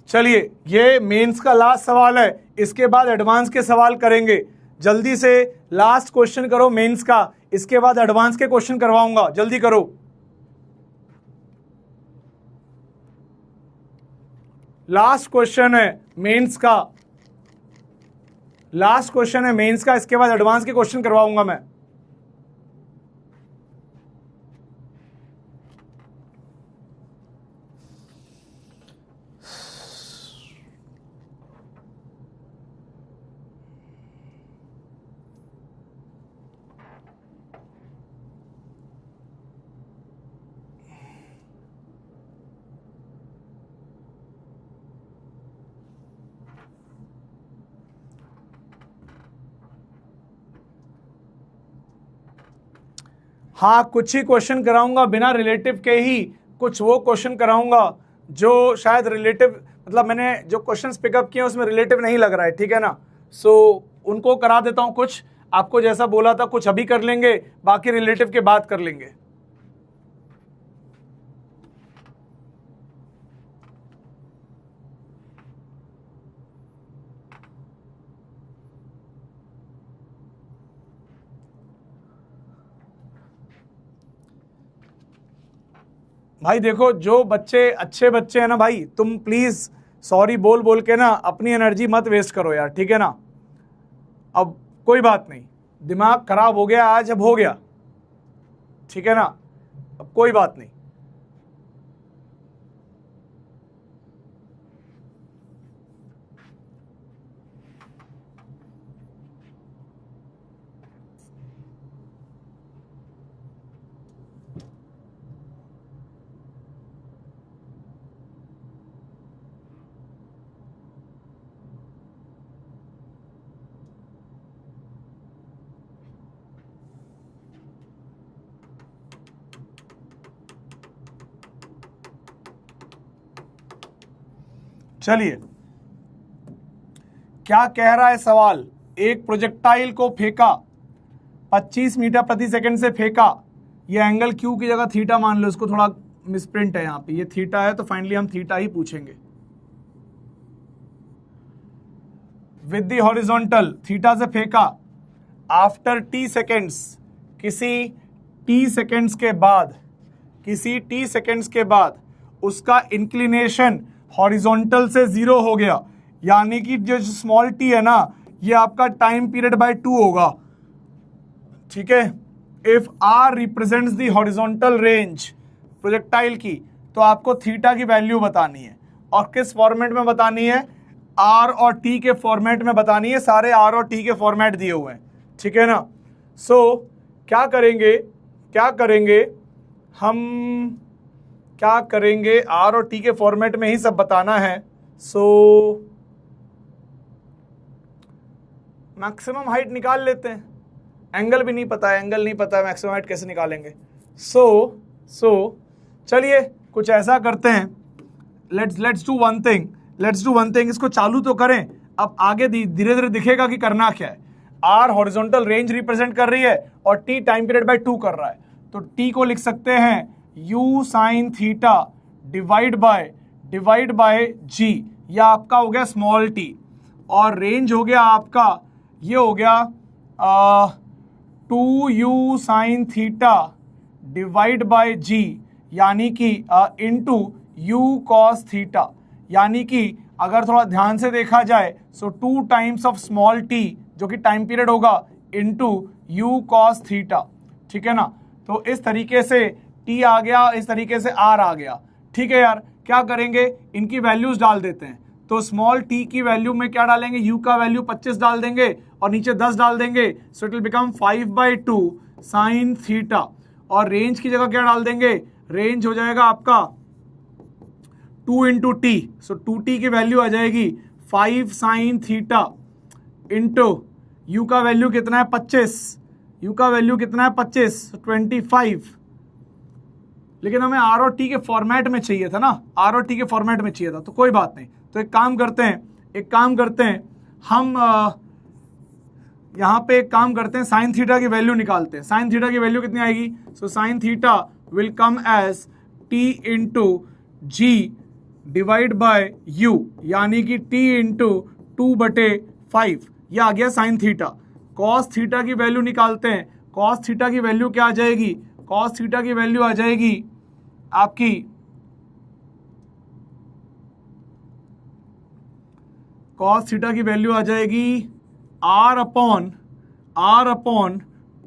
चलिए ये मेंस का लास्ट सवाल है, इसके बाद एडवांस के सवाल करेंगे। जल्दी से लास्ट क्वेश्चन करो मेंस का, इसके बाद एडवांस के क्वेश्चन करवाऊंगा, जल्दी करो। लास्ट क्वेश्चन है मेंस का, लास्ट क्वेश्चन है मेंस का, इसके बाद एडवांस के क्वेश्चन करवाऊंगा मैं। हाँ, कुछ ही क्वेश्चन कराऊंगा बिना रिलेटिव के ही, कुछ वो क्वेश्चन कराऊंगा जो शायद रिलेटिव, मतलब मैंने जो क्वेश्चंस पिकअप किए उसमें रिलेटिव नहीं लग रहा है, ठीक है ना। सो उनको करा देता हूं, कुछ आपको जैसा बोला था कुछ अभी कर लेंगे, बाकी रिलेटिव के बाद कर लेंगे। भाई देखो, जो बच्चे अच्छे बच्चे हैं ना भाई, तुम प्लीज सॉरी बोल बोल के ना अपनी एनर्जी मत वेस्ट करो यार, ठीक है ना। अब कोई बात नहीं, दिमाग खराब हो गया आज, अब हो गया, ठीक है ना, अब कोई बात नहीं। चलिए, क्या कह रहा है सवाल। एक प्रोजेक्टाइल को फेंका, 25 मीटर प्रति सेकंड से फेंका, ये एंगल क्यू की जगह थीटा मान लो, इसको थोड़ा मिसप्रिंट है यहाँ पे, ये थीटा है तो फाइनली हम थीटा ही पूछेंगे। विद द हॉरिजॉन्टल, थीटा से फेंका, आफ्टर टी सेकेंड्स, किसी टी सेकेंड्स के बाद, किसी टी सेकेंड्स के बाद उसका इंक्लिनेशन हॉरिजॉन्टल से 0 हो गया, यानी कि जो स्मॉल टी है ना, ये आपका टाइम पीरियड बाय 2 होगा, ठीक है। If r represents the horizontal range projectile की, तो आपको थीटा की वैल्यू बतानी है, और किस फॉर्मेट में बतानी है, आर और टी के फॉर्मेट में बतानी है। सारे आर और टी के फॉर्मेट दिए हुए हैं, ठीक है ना। सो क्या करेंगे, क्या करेंगे हम, क्या करेंगे, आर और टी के फॉर्मेट में ही सब बताना है। सो मैक्सिमम हाइट निकाल लेते हैं, एंगल भी नहीं पता है, एंगल नहीं पता है, मैक्सिमम हाइट कैसे निकालेंगे। सो चलिए कुछ ऐसा करते हैं, लेट्स डू वन थिंग, इसको चालू तो करें, अब आगे धीरे धीरे दिखेगा कि करना क्या है। आर हॉरिजॉन्टल रेंज रिप्रेजेंट कर रही है और टी टाइम पीरियड बाय 2 कर रहा है, तो टी को लिख सकते हैं u sign theta divide by g, या आपका हो गया स्मॉल t, और रेंज हो गया आपका, ये हो गया 2u sign theta divide by g, यानी कि इंटू u कॉस थीटा, यानी कि अगर थोड़ा ध्यान से देखा जाए सो 2 टाइम्स ऑफ स्मॉल t जो कि टाइम पीरियड होगा इंटू u कॉस थीटा, ठीक है ना। तो इस तरीके से t आ गया, इस तरीके से r आ गया, ठीक है यार। क्या करेंगे, इनकी वैल्यूज डाल देते हैं, तो स्मॉल t की वैल्यू में क्या डालेंगे, u का वैल्यू 25 डाल देंगे और नीचे 10 डाल देंगे, so it will become 5/2 sine theta, और रेंज की जगह क्या डाल देंगे, रेंज हो जाएगा आपका 2 इंटू टी, सो 2t की वैल्यू आ जाएगी 5 साइन थीटा इंटू u का वैल्यू कितना है 25, u का वैल्यू कितना है 25, 25, लेकिन हमें आर और टी के फॉर्मेट में चाहिए था ना, आर और टी के फॉर्मेट में चाहिए था, तो कोई बात नहीं। तो एक काम करते हैं, हम यहाँ पे एक काम करते हैं, साइन थीटा की वैल्यू निकालते हैं। साइन थीटा की वैल्यू कितनी आएगी, so sine theta will come as t into g divide by u, यानी कि t इंटू 2/5, यह आ गया साइन थीटा। कॉस थीटा की वैल्यू निकालते हैं। कॉस थीटा की वैल्यू क्या आ जाएगी? कॉस थीटा की वैल्यू आ जाएगी आपकी कॉस थीटा की वैल्यू आ जाएगी r upon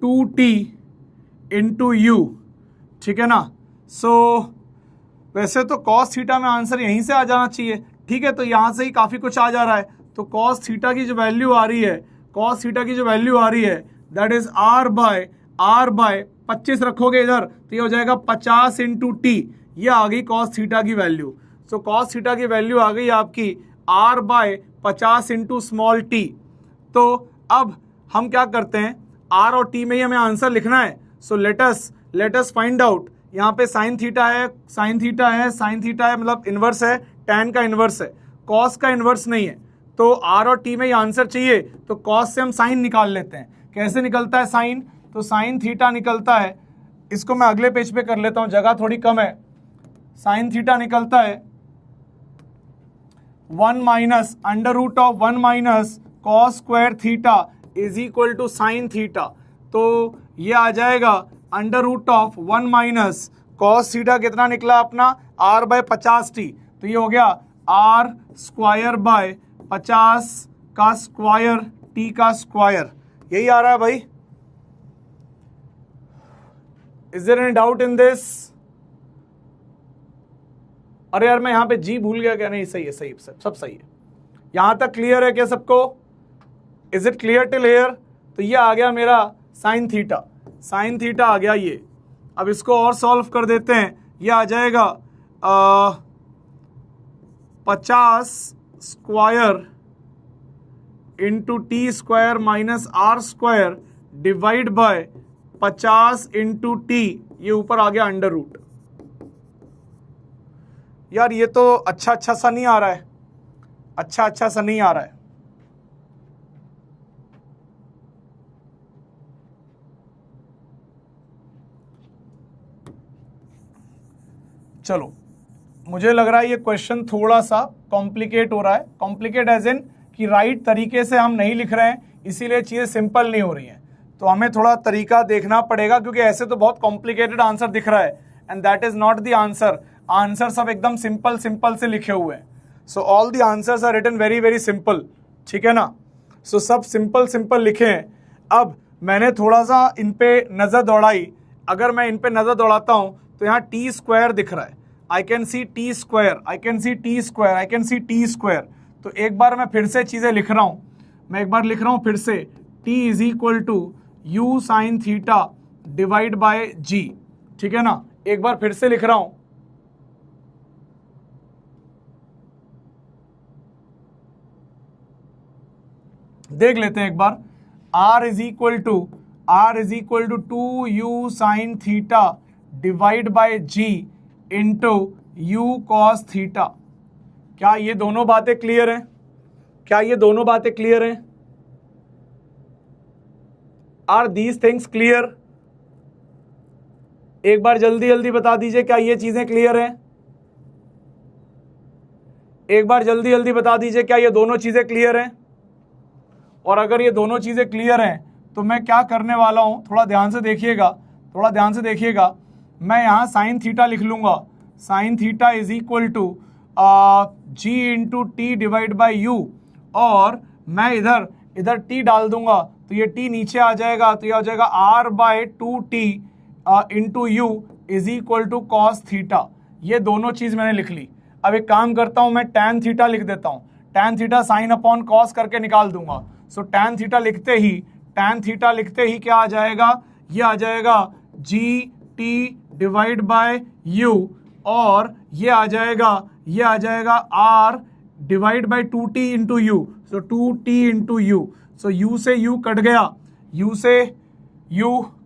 2t into u, ठीक है ना। सो वैसे तो कॉस थीटा में आंसर यहीं से आ जाना चाहिए, ठीक है, तो यहां से ही काफी कुछ आ जा रहा है। तो कॉस थीटा की जो वैल्यू आ रही है, कॉस थीटा की जो वैल्यू आ रही है दैट इज आर बाय 25 रखोगे इधर तो ये हो जाएगा 50 इंटू टी, ये आ गई कॉस थीटा की वैल्यू। सो कॉस थीटा की वैल्यू आ गई आपकी r by 50 into small t. तो अब हम क्या करते हैं, आर और टी में ही हमें आंसर लिखना है। So let us find out. यहाँ पे साइन थीटा है मतलब इनवर्स है, टैन का इनवर्स है, कॉस का इनवर्स नहीं है। तो आर और टी में ही आंसर चाहिए तो कॉस से हम साइन निकाल लेते हैं। कैसे निकलता है साइन? तो साइन थीटा निकलता है, इसको मैं अगले पेज पे कर लेता हूं, जगह थोड़ी कम है। साइन थीटा निकलता है 1 minus under root of 1 minus cos square theta is equal to sine theta. तो ये आ जाएगा under root of 1 minus cos theta कितना निकला अपना r बाय 50t, तो ये हो गया r स्क्वायर बाय 50 का स्क्वायर t का स्क्वायर। यही आ रहा है भाई। Is there any doubt in this? अरे यार मैं यहां पे g भूल गया क्या? नहीं, सही है, सही, सब सही है। यहां तक क्लियर है क्या सबको? Is it clear till here? तो ये आ गया मेरा साइन थीटा, साइन थीटा आ गया ये। अब इसको और सॉल्व कर देते हैं, ये आ जाएगा 50 square into t square minus r square divide by 50 into t, ये ऊपर आ गया अंडर रूट। यार ये तो अच्छा सा नहीं आ रहा है, अच्छा सा नहीं आ रहा है। चलो, मुझे लग रहा है ये क्वेश्चन थोड़ा सा कॉम्प्लिकेट हो रहा है। कॉम्प्लिकेट एज इन कि राइट तरीके से हम नहीं लिख रहे हैं, इसीलिए चीजें सिंपल नहीं हो रही हैं। तो हमें थोड़ा तरीका देखना पड़ेगा, क्योंकि ऐसे तो बहुत कॉम्प्लिकेटेड आंसर दिख रहा है and that is not the answer. Answer सब एकदम सिंपल से लिखे हुए हैं। So all the answers are written very simple, ठीक है ना। सो सब सिंपल लिखे हैं। अब मैंने थोड़ा सा इन पे नजर दौड़ाई। अगर मैं इन पे नजर दौड़ाता हूं तो यहाँ टी स्क्वायर दिख रहा है, I can see t square, I can see t square, I can see t square. तो एक बार मैं फिर से चीजें लिख रहा हूं, मैं एक बार लिख रहा हूं फिर से, t is equal to u sine theta divide by g, ठीक है ना। एक बार फिर से लिख रहा हूं, देख लेते हैं एक बार। r is equal to 2 u sine theta divide by g into u cos theta. क्या ये दोनों बातें क्लियर हैं? क्या ये दोनों बातें क्लियर हैं? Are these things clear? एक बार जल्दी बता दीजिए, क्या ये चीजें क्लियर हैं? एक बार जल्दी बता दीजिए, क्या ये दोनों चीजें क्लियर हैं? और अगर ये दोनों चीजें क्लियर हैं तो मैं क्या करने वाला हूं, थोड़ा ध्यान से देखिएगा। मैं यहां साइन थीटा लिख लूंगा। Sine theta is equal to g into t divide by u, और मैं इधर टी डाल दूंगा तो ये टी नीचे आ जाएगा, तो ये हो जाएगा r by 2t into u is equal to cos theta. ये दोनों चीज मैंने लिख ली। अब एक काम करता हूं, मैं टैन थीटा लिख देता हूं। Tan theta sine upon cos करके निकाल दूंगा। सो टैन थीटा लिखते ही क्या आ जाएगा? ये आ जाएगा g t divide by u, और ये आ जाएगा r divide by 2t into u. So 2t into u, so u से यू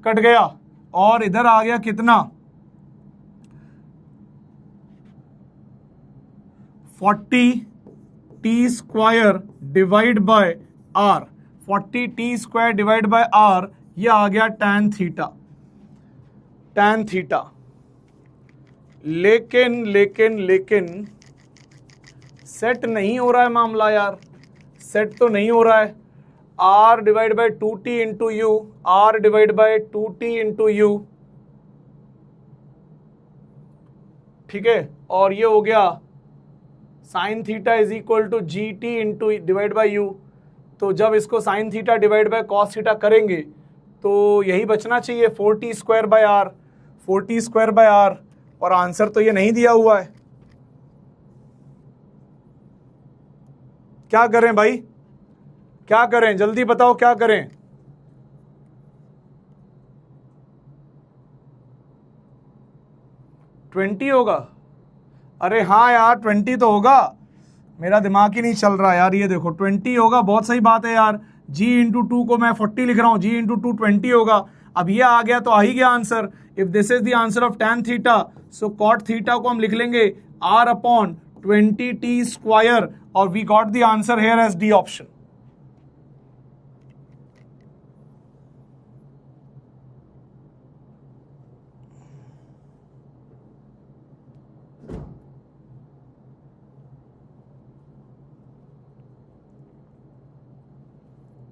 कट गया, और इधर आ गया कितना? 40t square divide by r, 40t square divide by r, ये आ गया tan थीटा। लेकिन सेट नहीं हो रहा है मामला यार, सेट तो नहीं हो रहा है। r divide by 2t into u, r divide by 2t into u, ठीक है। और ये हो गया sine theta is equal to g t into divide by u. तो जब इसको sine theta divide by cos theta करेंगे तो यही बचना चाहिए 4t square by r, 4t square by r. और आंसर तो ये नहीं दिया हुआ है। क्या करें भाई, क्या करें, जल्दी बताओ क्या करें। ट्वेंटी होगा? अरे हाँ यार 20 तो होगा, मेरा दिमाग ही नहीं चल रहा यार। ये देखो 20 होगा, बहुत सही बात है यार। g इंटू टू को मैं 40 लिख रहा हूँ, g इंटू टू 20 होगा। अब ये आ गया तो आ ही गया answer. If this is the answer of tan theta, so cot theta को हम लिख लेंगे r अपॉन 20t स्क्वायर, और we got the answer here as D option.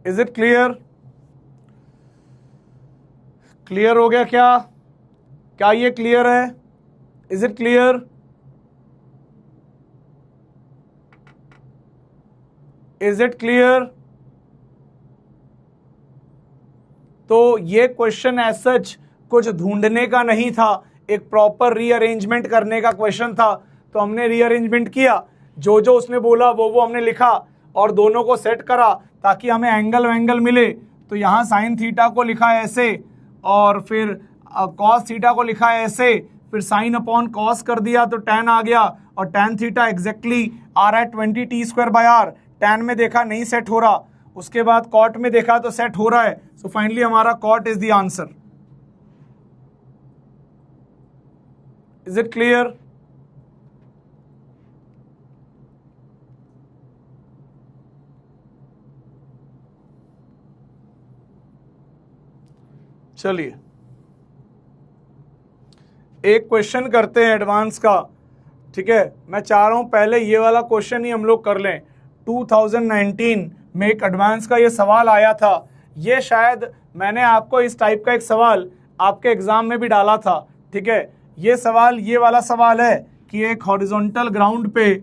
Is it clear? Clear हो गया क्या? क्या ये क्लियर है? Is it clear? Is it clear? तो ये क्वेश्चन एज सच कुछ ढूंढने का नहीं था, एक प्रॉपर रीअरेंजमेंट करने का क्वेश्चन था। तो हमने रीअरेंजमेंट किया, जो जो उसने बोला वो हमने लिखा और दोनों को सेट करा ताकि हमें एंगल वेंगल मिले। तो यहाँ साइन थीटा को लिखा है ऐसे, और फिर कॉस थीटा को लिखा है ऐसे, फिर साइन अपॉन कॉस कर दिया तो tan आ गया, और tan थीटा एग्जैक्टली आ रहा है 20t square by are. tan में देखा नहीं सेट हो रहा, उसके बाद cot में देखा तो सेट हो रहा है। सो फाइनली हमारा cot is the answer. Is it clear? चलिए एक क्वेश्चन करते हैं एडवांस का, ठीक है। मैं चाह रहा हूं पहले ये वाला क्वेश्चन ही हम लोग कर लें। 2019 में एक एडवांस का ये सवाल आया था। ये शायद मैंने आपको इस टाइप का एक सवाल आपके एग्जाम में भी डाला था, ठीक है। ये सवाल ये वाला सवाल है कि एक हॉरिजॉन्टल ग्राउंड पे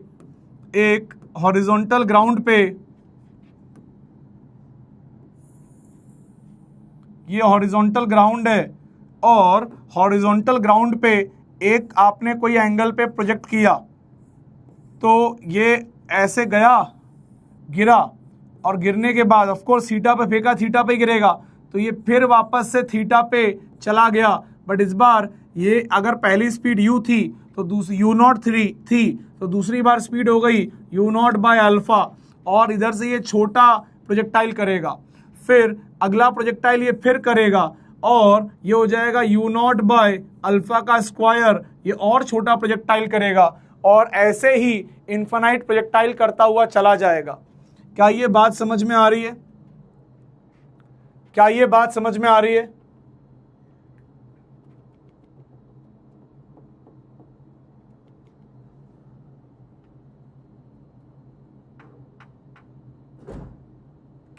ये हॉरिजॉन्टल ग्राउंड है, और हॉरिजॉन्टल ग्राउंड पे एक आपने कोई एंगल पे प्रोजेक्ट किया, तो ये ऐसे गया, गिरा, और गिरने के बाद ऑफ कोर्स थीटा पे फेंका, थीटा पे गिरेगा, तो ये फिर वापस से थीटा पे चला गया। बट इस बार ये अगर पहली स्पीड u थी तो दूसरी u0 थी, तो दूसरी बार स्पीड हो गई u0 बाय अल्फा, और इधर से ये छोटा प्रोजेक्टाइल करेगा। फिर अगला प्रोजेक्टाइल ये फिर करेगा, और ये हो जाएगा u0 बाय अल्फा का स्क्वायर, ये और छोटा प्रोजेक्टाइल करेगा, और ऐसे ही इन्फिनाइट प्रोजेक्टाइल करता हुआ चला जाएगा। क्या ये बात समझ में आ रही है? क्या ये बात समझ में आ रही है?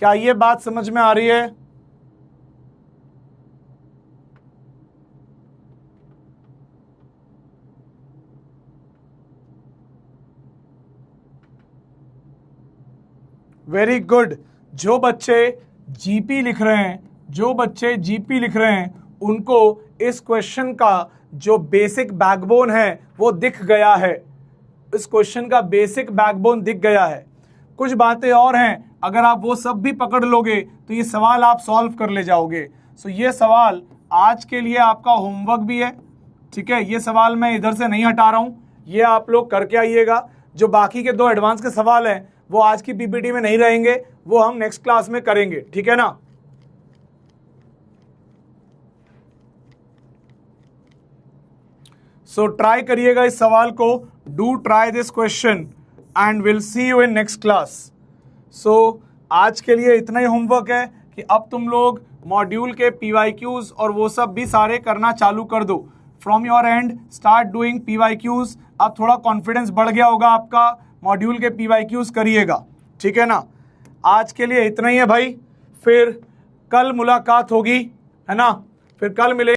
क्या ये बात समझ में आ रही है? Very good. जो बच्चे जीपी लिख रहे हैं, उनको इस क्वेश्चन का जो बेसिक बैकबोन है वो दिख गया है। इस क्वेश्चन का बेसिक बैकबोन दिख गया है। कुछ बातें और हैं, अगर आप वो सब भी पकड़ लोगे तो ये सवाल आप सॉल्व कर ले जाओगे। सो ये सवाल आज के लिए आपका होमवर्क भी है, ठीक है। ये सवाल मैं इधर से नहीं हटा रहा हूं, ये आप लोग करके आइएगा। जो बाकी के 2 एडवांस के सवाल हैं वो आज की पीपीटी में नहीं रहेंगे, वो हम नेक्स्ट क्लास में करेंगे, ठीक है ना। सो ट्राई करिएगा इस सवाल को, do try this question and will see you in next class. So आज के लिए इतना ही होमवर्क है कि अब तुम लोग मॉड्यूल के PYQs और वो सब भी सारे करना चालू कर दो। From your and start doing PYQs। अब थोड़ा कॉन्फिडेंस बढ़ गया होगा आपका, मॉड्यूल के PYQs करिएगा, ठीक है ना। आज के लिए इतना ही है भाई। फिर कल मुलाकात होगी, है ना, फिर कल मिले।